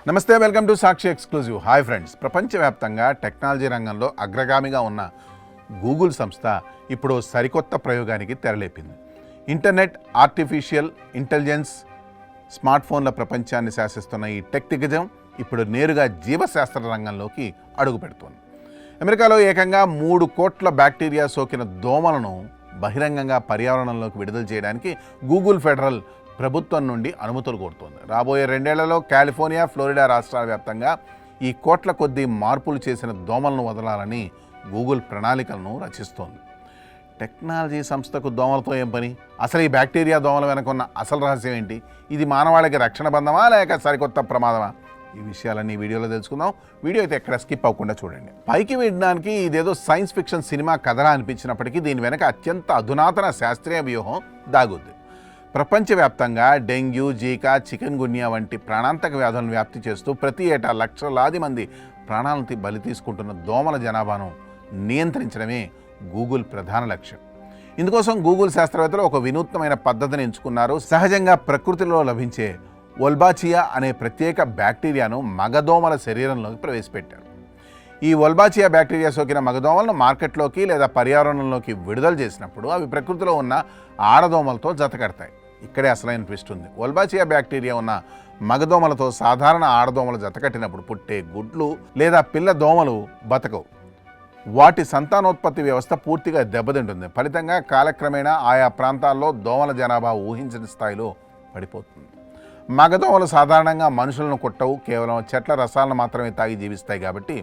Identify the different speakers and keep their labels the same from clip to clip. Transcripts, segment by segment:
Speaker 1: నమస్తే, welcome to Sakshi exclusive. Hi friends, ప్రపంచవ్యాప్తంగా technology రంగంలో అగ్రగామిగా ఉన్న గూగుల్ సంస్థ ఇప్పుడు సరికొత్త ప్రయోగానికి తెరలేపింది. ఇంటర్నెట్, ఆర్టిఫిషియల్ ఇంటెలిజెన్స్, స్మార్ట్ ఫోన్ల ప్రపంచాన్ని శాసిస్తున్న ఈ టెక్ దిగ్గజం ఇప్పుడు నేరుగా జీవశాస్త్ర రంగంలోకి అడుగు పెడుతోంది. అమెరికాలో ఏకంగా 3 కోట్ల బ్యాక్టీరియా సోకిన దోమలను బహిరంగంగా పర్యావరణంలోకి విడుదల చేయడానికి గూగుల్ ఫెడరల్ ప్రభుత్వం నుండి అనుమతులు కోరుతోంది. రాబోయే 2 ఏళ్లలో కాలిఫోర్నియా, ఫ్లోరిడా రాష్ట్రాల వ్యాప్తంగా ఈ కోట్ల కొద్దీ మార్పులు చేసిన దోమలను వదలాలని గూగుల్ ప్రణాళికలను రచిస్తోంది. టెక్నాలజీ సంస్థకు దోమలతో ఏం పని? అసలు ఈ బ్యాక్టీరియా దోమల వెనుకున్న అసలు రహస్యం ఏంటి? ఇది మానవాళికి రక్షణ బంధమా లేక సరికొత్త ప్రమాదమా? ఈ విషయాలన్నీ వీడియోలో తెలుసుకుందాం. వీడియో అయితే ఎక్కడ స్కిప్ అవ్వకుండా చూడండి. పైకి వినడానికి ఇదేదో సైన్స్ ఫిక్షన్ సినిమా కథలా అనిపించినప్పటికీ దీని వెనక అత్యంత అధునాతన శాస్త్రీయ వ్యూహం దాగుద్ది. ప్రపంచవ్యాప్తంగా డెంగ్యూ, జీకా, చికెన్ గున్యా వంటి ప్రాణాంతక వ్యాధులను వ్యాప్తి చేస్తూ ప్రతి ఏటా లక్షలాది మంది ప్రాణాలను బలి తీసుకుంటున్న దోమల జనాభాను నియంత్రించడమే గూగుల్ ప్రధాన లక్ష్యం. ఇందుకోసం గూగుల్ శాస్త్రవేత్తలు ఒక వినూత్నమైన పద్ధతిని ఎంచుకున్నారు. సహజంగా ప్రకృతిలో లభించే వొల్బాచియా అనే ప్రత్యేక బ్యాక్టీరియాను మగదోమల శరీరంలోకి ప్రవేశపెట్టారు. ఈ వొల్బాచియా బ్యాక్టీరియా సోకిన మగదోమలను మార్కెట్లోకి లేదా పర్యావరణంలోకి విడుదల చేసినప్పుడు అవి ప్రకృతిలో ఉన్న ఆడదోమలతో జతకడతాయి. ఇక్కడే అసలైన ట్విస్ట్ ఉంది. వొల్బాచియా బ్యాక్టీరియా ఉన్న మగదోమలతో సాధారణ ఆడదోమలు జతకట్టినప్పుడు పుట్టే గుడ్లు లేదా పిల్ల దోమలు బతకవు. వాటి సంతానోత్పత్తి వ్యవస్థ పూర్తిగా దెబ్బతింటుంది. ఫలితంగా కాలక్రమేణా ఆయా ప్రాంతాల్లో దోమల జనాభా ఊహించని స్థాయిలో పడిపోతుంది. మగదోమలు సాధారణంగా మనుషులను కుట్టవు, కేవలం చెట్ల రసాలను మాత్రమే తాగి జీవిస్తాయి. కాబట్టి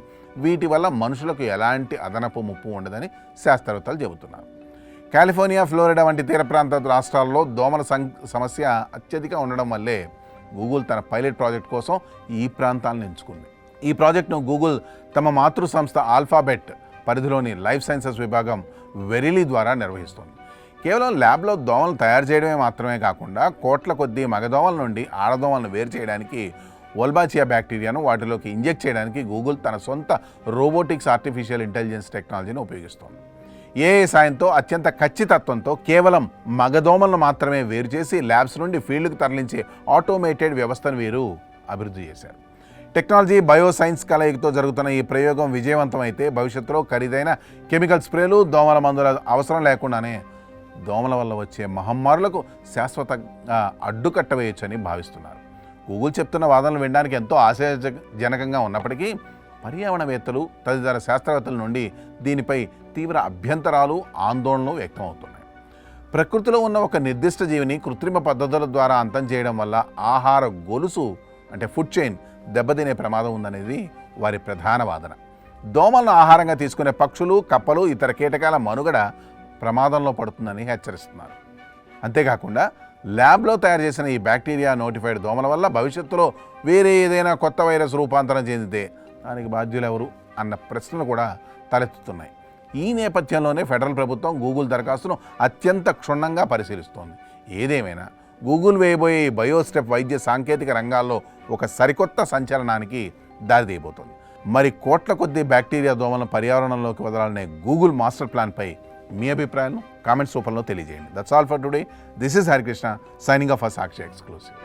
Speaker 1: వీటి వల్ల మనుషులకు ఎలాంటి అదనపు ముప్పు ఉండదని శాస్త్రవేత్తలు చెబుతున్నారు. కాలిఫోర్నియా, ఫ్లోరిడా వంటి తీర ప్రాంత రాష్ట్రాల్లో దోమల సమస్య అత్యధికంగా ఉండడం వల్లే గూగుల్ తన పైలట్ ప్రాజెక్ట్ కోసం ఈ ప్రాంతాలను ఎంచుకుంది. ఈ ప్రాజెక్టును గూగుల్ తమ మాతృ సంస్థ ఆల్ఫాబెట్ పరిధిలోని లైఫ్ సైన్సెస్ విభాగం వెరిలీ ద్వారా నిర్వహిస్తోంది. కేవలం ల్యాబ్లో దోమలు తయారు చేయడమే మాత్రమే కాకుండా కోట్ల కొద్దీ మగదోమల నుండి ఆడదోమలను వేరు చేయడానికి వొల్బాచియా బ్యాక్టీరియాను వాటిలోకి ఇంజెక్ట్ చేయడానికి గూగుల్ తన సొంత రోబోటిక్స్, ఆర్టిఫిషియల్ ఇంటెలిజెన్స్ టెక్నాలజీని ఉపయోగిస్తోంది. ఏఐ సాయంతో అత్యంత ఖచ్చితత్వంతో కేవలం మగదోమలను మాత్రమే వేరు చేసి ల్యాబ్స్ నుండి ఫీల్డ్కి తరలించే ఆటోమేటెడ్ వ్యవస్థను వీరు అభివృద్ధి చేశారు. టెక్నాలజీ, బయోసైన్స్ కలయికతో జరుగుతున్న ఈ ప్రయోగం విజయవంతమైతే భవిష్యత్తులో ఖరీదైన కెమికల్ స్ప్రేలు, దోమల మందుల అవసరం లేకుండానే దోమల వల్ల వచ్చే మహమ్మారులకు శాశ్వతంగా అడ్డుకట్ట వేయొచ్చని భావిస్తున్నారు. గూగుల్ చెప్తున్న వాదనలు వినడానికి ఎంతో ఆశాజనకంగా ఉన్నప్పటికీ పర్యావరణవేత్తలు, తదితర శాస్త్రవేత్తల నుండి దీనిపై తీవ్ర అభ్యంతరాలు, ఆందోళనలు వ్యక్తమవుతున్నాయి. ప్రకృతిలో ఉన్న ఒక నిర్దిష్ట జీవిని కృత్రిమ పద్ధతుల ద్వారా అంతం చేయడం వల్ల ఆహార గొలుసు అంటే ఫుడ్ చైన్ దెబ్బతినే ప్రమాదం ఉందనేది వారి ప్రధాన వాదన. దోమలను ఆహారంగా తీసుకునే పక్షులు, కప్పలు, ఇతర కీటకాల మనుగడ ప్రమాదంలో పడుతుందని హెచ్చరిస్తున్నారు. అంతేకాకుండా ల్యాబ్లో తయారు చేసిన ఈ బ్యాక్టీరియా నోటిఫైడ్ దోమల వల్ల భవిష్యత్తులో వేరే ఏదైనా కొత్త వైరస్ రూపాంతరం చెందితే దానికి బాధ్యులు ఎవరు అన్న ప్రశ్నలు కూడా తలెత్తుతున్నాయి. ఈ నేపథ్యంలోనే ఫెడరల్ ప్రభుత్వం గూగుల్ దరఖాస్తును అత్యంత క్షుణ్ణంగా పరిశీలిస్తోంది. ఏదేమైనా గూగుల్ వేయబోయే ఈ బయోస్టెప్ వైద్య సాంకేతిక రంగాల్లో ఒక సరికొత్త సంచలనానికి దారితీయబోతోంది. మరి కోట్ల కొద్దీ బ్యాక్టీరియా దోమలను పర్యావరణంలోకి వదలాలనే గూగుల్ మాస్టర్ ప్లాన్పై మీ అభిప్రాయాలను కామెంట్స్ రూపంలో తెలియజేయండి. That's all for today. This is Harikrishna signing off for Sakshi exclusive.